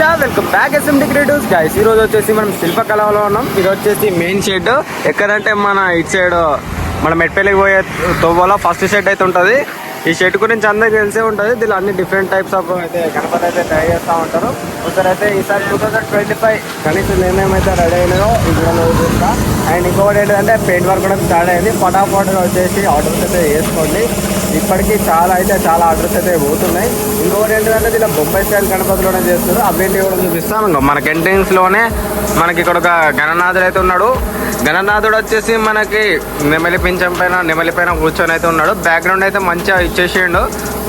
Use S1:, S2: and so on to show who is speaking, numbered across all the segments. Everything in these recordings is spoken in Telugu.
S1: భయ్యా, welcome back SMD creatives guys. ఈ రోజు వచ్చేసి మనం శిల్పకళలో ఉన్నాం. ఇది వచ్చేసి మెయిన్ షెడ్. ఎక్కడంటే మన ఇటు సైడ్ మన మెట్పల్లికి పోయే తోవలో ఫస్ట్ షెడ్ అయితే ఉంటుంది. ఈ షెడ్ గురించి అందరికీ తెలిసే ఉంటుంది. దీనిలో అన్ని డిఫరెంట్ టైప్స్ ఆఫ్ అయితే గణపతి అయితే ట్రై చేస్తూ ఉంటారు. ఒకసారి అయితే ఈసారి 2025 కనీసం ఏమేమైతే రెడీ అయినాయో ఇందులో చూస్తా. అండ్ ఇంకొకటి ఏంటంటే పెయింట్ వర్క్ కూడా స్టార్ట్ అయింది. ఫటాఫట్గా వచ్చేసి ఆర్డర్స్ అయితే వేసుకోండి. ఇప్పటికీ చాలా ఆర్డర్స్ అయితే పోతున్నాయి. ఇంకొకటి ఏంటంటే దీనిలో బొంబాయి స్టైల్ గణపతిలోనే చేస్తారు. అవేంటి కూడా చూపిస్తాం. ఇంకో మనకి ఎంట్రెన్స్లోనే మనకి ఇక్కడ ఒక గణనాథుడు అయితే ఉన్నాడు. గణనాథుడు వచ్చేసి మనకి నెమలి పైన కూర్చొని అయితే ఉన్నాడు. బ్యాక్గ్రౌండ్ అయితే మంచిగా ఇచ్చేసిండు.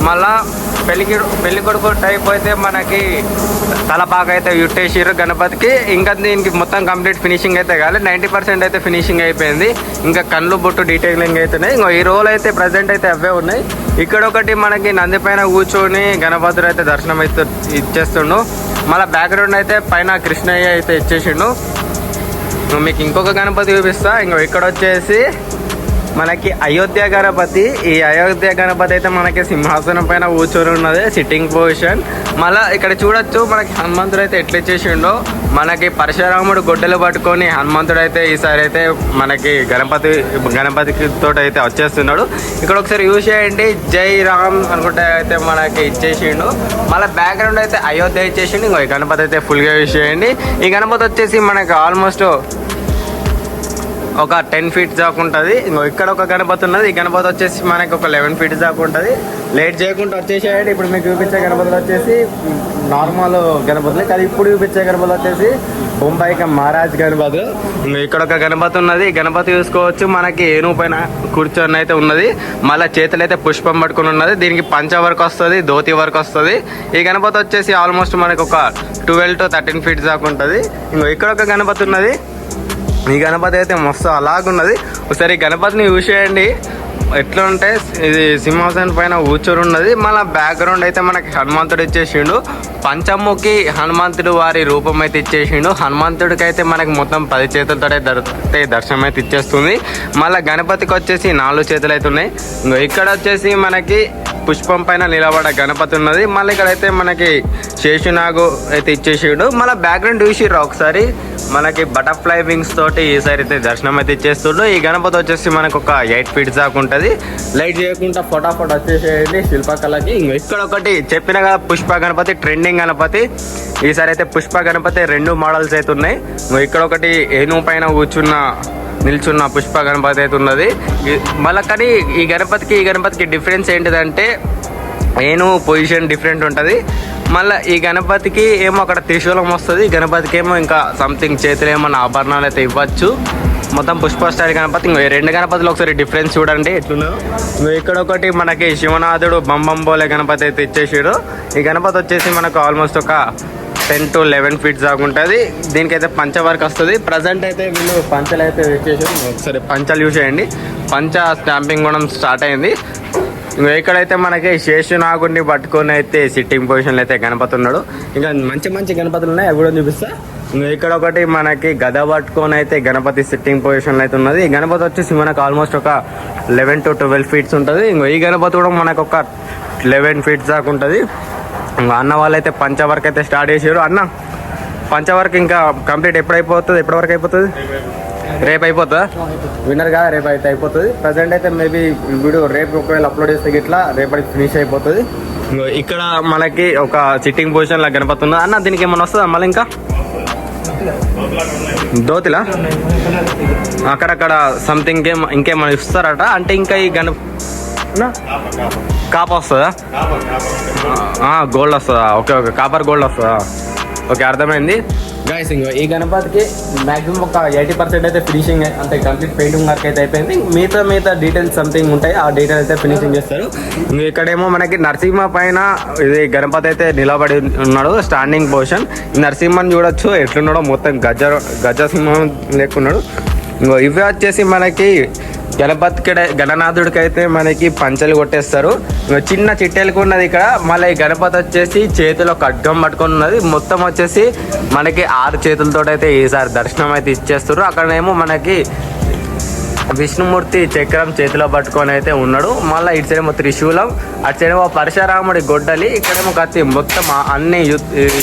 S1: మళ్ళా పెళ్లి కొడుకు టైప్ అయితే మనకి తలపాక అయితే యుట్టేసిర్రు గణపతికి. ఇంకా దీనికి మొత్తం కంప్లీట్ ఫినిషింగ్ అయితే కాదు, 90% అయితే ఫినిషింగ్ అయిపోయింది. ఇంకా కళ్ళు బొట్టు డీటెయిలింగ్ అవుతున్నాయి. ఇంకో ఈ రోజు అయితే ప్రజెంట్ అయితే అవే ఉన్నాయి. ఇక్కడ ఒకటి మనకి నంది పైన కూర్చొని గణపతుడు అయితే దర్శనం అయితే ఇచ్చేస్తుండు. మళ్ళీ బ్యాక్గ్రౌండ్ అయితే పైన కృష్ణయ్య అయితే ఇచ్చేసిండు. మీకు ఇంకొక గణపతి చూపిస్తా. ఇంకో ఇక్కడ వచ్చేసి మనకి అయోధ్య గణపతి. ఈ అయోధ్య గణపతి అయితే మనకి సింహాసనం పైన కూర్చొని ఉన్నది, సిట్టింగ్ పొజిషన్. మళ్ళీ ఇక్కడ చూడొచ్చు మనకి హనుమంతుడు అయితే ఎట్లా ఇచ్చేసిండో. మనకి పరశురాముడు గొడ్డలు పట్టుకొని హనుమంతుడు అయితే ఈసారి అయితే మనకి గణపతికి తోటి అయితే వచ్చేస్తున్నాడు. ఇక్కడ ఒకసారి యూజ్ చేయండి, జై రామ్ అనుకుంటే అయితే మనకి ఇచ్చేసిండు. మళ్ళీ బ్యాక్గ్రౌండ్ అయితే అయోధ్య ఇచ్చేసిండు. ఇంకో ఈ గణపతి అయితే ఫుల్గా యూజ్ చేయండి. ఈ గణపతి వచ్చేసి మనకి ఆల్మోస్ట్ ఒక 10 feet దాకా ఉంటుంది. ఇంకో ఇక్కడ ఒక గణపతి ఉన్నది. ఈ గణపతి వచ్చేసి మనకి ఒక 11 feet దాకా ఉంటుంది. లేట్ చేయకుండా వచ్చేసేయండి. ఇప్పుడు మీకు చూపించే గణపతులు వచ్చేసి నార్మల్ గణపతులు కాదు. ఇప్పుడు చూపించే గణపతి వచ్చేసి బొంబాయికి మహారాజ్ గణపతులు. ఇక్కడ ఒక గణపతి ఉన్నది. గణపతి చూసుకోవచ్చు. మనకి ఏనుగు పైన కూర్చొని అయితే ఉన్నది. మళ్ళీ చేతులు అయితే పుష్పం పట్టుకుని ఉన్నది. దీనికి పంచ వర్క్ వస్తుంది, ధోతి వర్క్ వస్తుంది. ఈ గణపతి వచ్చేసి ఆల్మోస్ట్ మనకి ఒక 12 to 13 feet దాకా ఉంటుంది. ఇంకో ఇక్కడ ఒక గణపతి ఉన్నది. ఈ గణపతి అయితే మస్తు అలాగున్నది. ఒకసారి ఈ గణపతిని యూజ్ చేయండి. ఎట్లా ఉంటే ఇది సింహాసనం పైన కూర్చొని ఉన్నది. మళ్ళీ బ్యాక్గ్రౌండ్ అయితే మనకి హనుమంతుడు ఇచ్చేసిండు. పంచముఖి హనుమంతుడు వారి రూపం అయితే ఇచ్చేసిండు. హనుమంతుడికి అయితే మనకి మొత్తం 10 చేతులతో దర్శనం అయితే ఇచ్చేస్తుంది. మళ్ళీ గణపతికి వచ్చేసి 4 చేతులు అయితే ఉన్నాయి. ఇక్కడ వచ్చేసి మనకి పుష్పం పైన నిలబడ గణపతి ఉన్నది. మళ్ళీ ఇక్కడైతే మనకి శేషునాగు అయితే ఇచ్చేసాడు. మళ్ళీ బ్యాక్గ్రౌండ్ చూసిర్రా ఒకసారి మనకి బటర్ఫ్లై వింగ్స్ తోటి ఈసారి అయితే దర్శనం అయితే ఇచ్చేస్తుండ్రు. ఈ గణపతి వచ్చేసి మనకు ఒక 8 feet దాకా ఉంటుంది. లైట్ చేయకుండా ఫటాఫట్ వచ్చేసేయండి శిల్పకళకి. ఇక్కడ ఒకటి చెప్పిన కదా పుష్ప గణపతి ట్రెండింగ్ గణపతి. ఈసారి అయితే పుష్ప గణపతి 2 మోడల్స్ అయితే ఉన్నాయి. ఇక్కడ ఒకటి ఏనుగు పైన నిల్చున్న పుష్ప గణపతి అయితే ఉన్నది. మళ్ళీ కానీ ఈ గణపతికి డిఫరెన్స్ ఏంటిదంటే ఏనుగు పొజిషన్ డిఫరెంట్ ఉంటుంది. మళ్ళీ ఈ గణపతికి ఏమో అక్కడ త్రిశూలం వస్తుంది. గణపతికి ఏమో ఇంకా సంథింగ్ చేతులు ఏమన్నా ఆభరణాలు అయితే ఇవ్వచ్చు. మొత్తం పుష్ప స్టైల్ గణపతి. ఇంకో 2 గణపతులు ఒకసారి డిఫరెన్స్ చూడండి ఎట్లున్నాయో. ఇక్కడ ఒకటి మనకి శివనాథుడు బంబం బోలే గణపతి అయితే ఇచ్చేసాడు. ఈ గణపతి వచ్చేసి మనకు ఆల్మోస్ట్ ఒక 10 to 11 feet దాకా ఉంటుంది. దీనికైతే పంచ వర్క్ వస్తుంది. ప్రజెంట్ అయితే వీళ్ళు పంచలు అయితే వచ్చేసారు. ఒకసారి పంచలు యూజ్ చేయండి. పంచ స్టాంపింగ్ కూడా స్టార్ట్ అయింది. ఇక్కడైతే మనకి శేషునాగుడిని పట్టుకొని అయితే సిట్టింగ్ పొజిషన్లో అయితే గణపతి ఉన్నాడు. ఇంకా మంచి గణపతులు ఉన్నాయి, అవి కూడా చూపిస్తా. ఇక్కడ ఒకటి మనకి గద పట్టుకొని అయితే గణపతి సిట్టింగ్ పొజిషన్లో అయితే ఉన్నది. ఈ గణపతి వచ్చేసి మనకు ఆల్మోస్ట్ ఒక 11 to 12 feet ఉంటుంది. ఈ గణపతి కూడా మనకు ఒక 11 feet దాకా ఉంటుంది. అన్న వాళ్ళైతే పంచవర్క్ అయితే స్టార్ట్ చేసారు. అన్న పంచవర్క్ ఇంకా కంప్లీట్ ఎప్పటి వరకు అయిపోతుంది? రేపు అయిపోతుందా? విన్నర్ కదా, రేపు అయితే అయిపోతుంది. ప్రజెంట్ అయితే మేబీ వీడియో రేపు ఒకవేళ అప్లోడ్ చేస్తే ఇట్లా రేపటికి ఫినిష్ అయిపోతుంది. ఇక్కడ మనకి ఒక సిట్టింగ్ పొజిషన్ లా గణపతి ఉన్నది. అన్న దీనికి ఏమన్నా వస్తుందా మళ్ళీ? ఇంకా దోతిలా అక్కడక్కడ సంథింగ్ ఇంకేమన్నా ఇస్తారట. అంటే ఇంకా ఈ కాపర్ వస్తుందా? గోల్డ్ వస్తుందా? ఓకే కాపర్ గోల్డ్ వస్తుందా? ఓకే, అర్థమైంది గైస్. ఇంకో ఈ గణపతికి మ్యాక్సిమం ఒక 80% అయితే ఫినిషింగ్ అంటే కంప్లీట్ పెయింటింగ్ వర్క్ అయితే అయిపోయింది. మిగతా డీటెయిల్స్ సంథింగ్ ఉంటాయి, ఆ డీటెయిల్ అయితే ఫినిషింగ్ చేస్తారు. ఇక్కడేమో మనకి నరసింహ పైన ఇది గణపతి అయితే నిలబడి ఉన్నాడు, స్టాండింగ్ పొజిషన్. నరసింహని చూడొచ్చు ఎట్లున్నాడో, మొత్తం గజసింహం లేకున్నాడు. ఇంకో ఇవే వచ్చేసి మనకి గణనాథుడికి అయితే మనకి పంచలు కొట్టేస్తారు. చిన్న చిట్టెలకు ఉన్నది ఇక్కడ. మళ్ళీ ఈ గణపతి వచ్చేసి చేతిలో ఖడ్గం పట్టుకొని ఉన్నది. మొత్తం వచ్చేసి మనకి 6 చేతులతో అయితే ఈసారి దర్శనం అయితే ఇచ్చేస్తారు. అక్కడేమో మనకి విష్ణుమూర్తి చక్రం చేతిలో పట్టుకొని అయితే ఉన్నాడు. మళ్ళీ ఇటు సైడ్ ఏమో త్రిశూలం, అటు సైడ్ ఏమో పరశురాముడి గొడ్డలి, ఇక్కడేమో కత్తి. మొత్తం అన్ని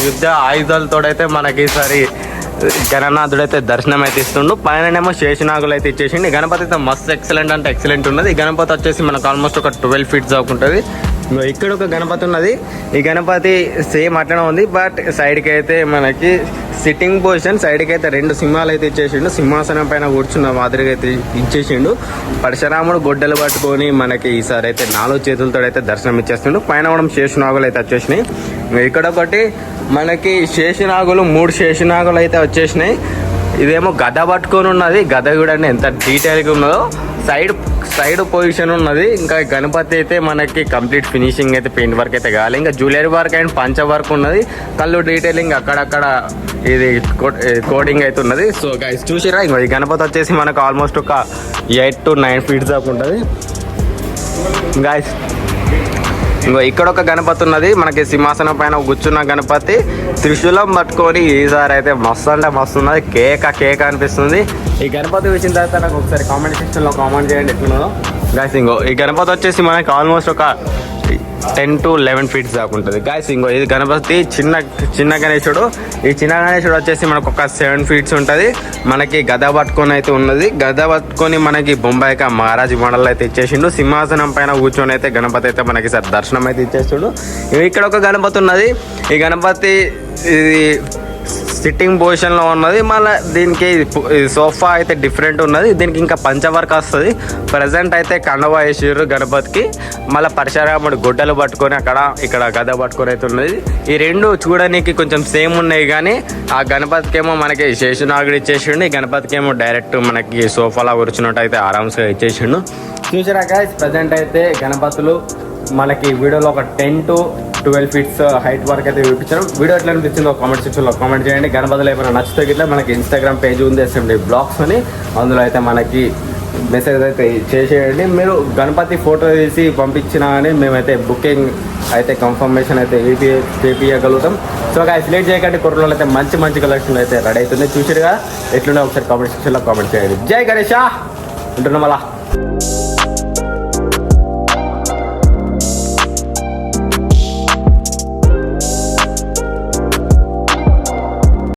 S1: యుద్ధ ఆయుధాలతో అయితే మనకి ఈసారి గణనాథుడు అయితే దర్శనం అయితే ఇస్తుండు. పైననేమో శేషనాగులు అయితే ఇచ్చేసిండు. ఈ గణపతి అయితే మస్తు ఎక్సలెంట్ అంటే ఎక్సలెంట్ ఉన్నది. ఈ గణపతి వచ్చేసి మనకు ఆల్మోస్ట్ ఒక 12 feet దాకా ఉంటుంది. ఇక్కడ ఒక గణపతి ఉన్నది. ఈ గణపతి సేమ్ అట్లనే ఉంది, బట్ సైడ్కి అయితే మనకి సిట్టింగ్ పొజిషన్ సైడ్కి అయితే 2 సింహాలు అయితే ఇచ్చేసిండు. సింహాసనం పైన కూర్చున్న మాదిరిగా అయితే ఇచ్చేసిండు. పరశురాముడు గొడ్డలు పట్టుకొని మనకి ఈసారి అయితే 4 చేతులతో అయితే దర్శనం ఇచ్చేస్తుండు. పైన కూడా శేషనాగులు అయితే వచ్చేసినాయి. ఇక్కడ ఒకటి మనకి శేషనాగులు 3 శేషనాగులు అయితే వచ్చేసినాయి. ఇదేమో గద పట్టుకొని ఉన్నది. గద కూడా ఎంత డీటెయిల్గా ఉన్నదో సైడ్ పొజిషన్ ఉన్నది. ఇంకా గణపతి అయితే మనకి కంప్లీట్ ఫినిషింగ్ అయితే పెయింట్ వర్క్ అయితే కావాలి. ఇంకా జ్యువెలరీ వర్క్ అండ్ పంచ వర్క్ ఉన్నది. కళ్ళు డీటెయిలింగ్ అక్కడక్కడ ఇది కోడింగ్ అయితే ఉన్నది. సో గైస్ చూసిరా, ఇంకో ఈ గణపతి వచ్చేసి మనకు ఆల్మోస్ట్ ఒక 8 to 9 feet దాకా ఉంటుంది. గైస్ ఇంకో ఇక్కడ ఒక గణపతి ఉన్నది. మనకి సింహాసనం పైన కూర్చున్న గణపతి త్రిశూలం పట్టుకొని ఈసారి అయితే మస్తు అంటే మస్తు ఉన్నది. కేక అనిపిస్తుంది. ఈ గణపతి వచ్చిన తర్వాత నాకు ఒకసారి కామెంట్ సెక్షన్లో కామెంట్ చేయండి ఎట్లున్నదో. గాయస్ ఇంకో ఈ గణపతి వచ్చేసి మనకి ఆల్మోస్ట్ ఒక 10 to 11 feet దాకా ఉంటుంది. గాయస్ ఇంకో ఇది గణపతి చిన్న గణేశుడు. ఈ చిన్న గణేశుడు వచ్చేసి మనకు ఒక 7 feet ఉంటుంది. మనకి గద పట్టుకొని అయితే ఉన్నది. గద పట్టుకొని మనకి బొంబాయికి మహారాజు మోడల్ అయితే ఇచ్చేసిండు. సింహాసనం పైన కూర్చొని అయితే గణపతి అయితే మనకి సార్ దర్శనం అయితే ఇచ్చేస్తుడు. ఇక్కడ ఒక గణపతి ఉన్నది. ఈ గణపతి ఇది సిట్టింగ్ పొజిషన్లో ఉన్నది. మళ్ళీ దీనికి సోఫా అయితే డిఫరెంట్ ఉన్నది. దీనికి ఇంకా పంచవర్క్ వస్తుంది. ప్రజెంట్ అయితే కండవా వేసారు గణపతికి. మళ్ళీ పరశురాముడు గొడ్డలు పట్టుకొని ఇక్కడ గద పట్టుకొని అయితే ఉన్నది. ఈ 2 చూడడానికి కొంచెం సేమ్ ఉన్నాయి, కానీ ఆ గణపతికి ఏమో మనకి శేషనాగుడు ఇచ్చేసిండు. ఈ గణపతికి ఏమో డైరెక్ట్ మనకి సోఫాలా కూర్చున్నట్టు అయితే ఆరామ్స్గా ఇచ్చేసిండు. చూసారా గైస్, ప్రజెంట్ అయితే గణపతులు మనకి వీడియోలో ఒక 10 to 12 feet హైట్ వరకు అయితే చూపించాం. వీడియో ఎట్లా అనిపించిందో కామెంట్ సెక్షన్లో కామెంట్ చేయండి. గణపతులు ఏమైనా నచ్చితే గిట్లా మనకి ఇన్స్టాగ్రామ్ పేజ్ ఉంది SMD Vlogs అని, అందులో అయితే మనకి మెసేజ్ అయితే చేసేయండి. మీరు గణపతి ఫోటో తీసి పంపించినా అని మేమైతే బుకింగ్ అయితే కన్ఫర్మేషన్ అయితే చేపియగలుగుతాం. సో గైస్ లేట్ చేయకండి. కొరలో అయితే మంచి కలెక్షన్ అయితే రెడీ అవుతుంది. చూసిరుగా ఎట్లుండే ఒకసారి కామెంట్ సెక్షన్లో కామెంట్ చేయండి. జై గణేష ఉంటున్నాం అలా.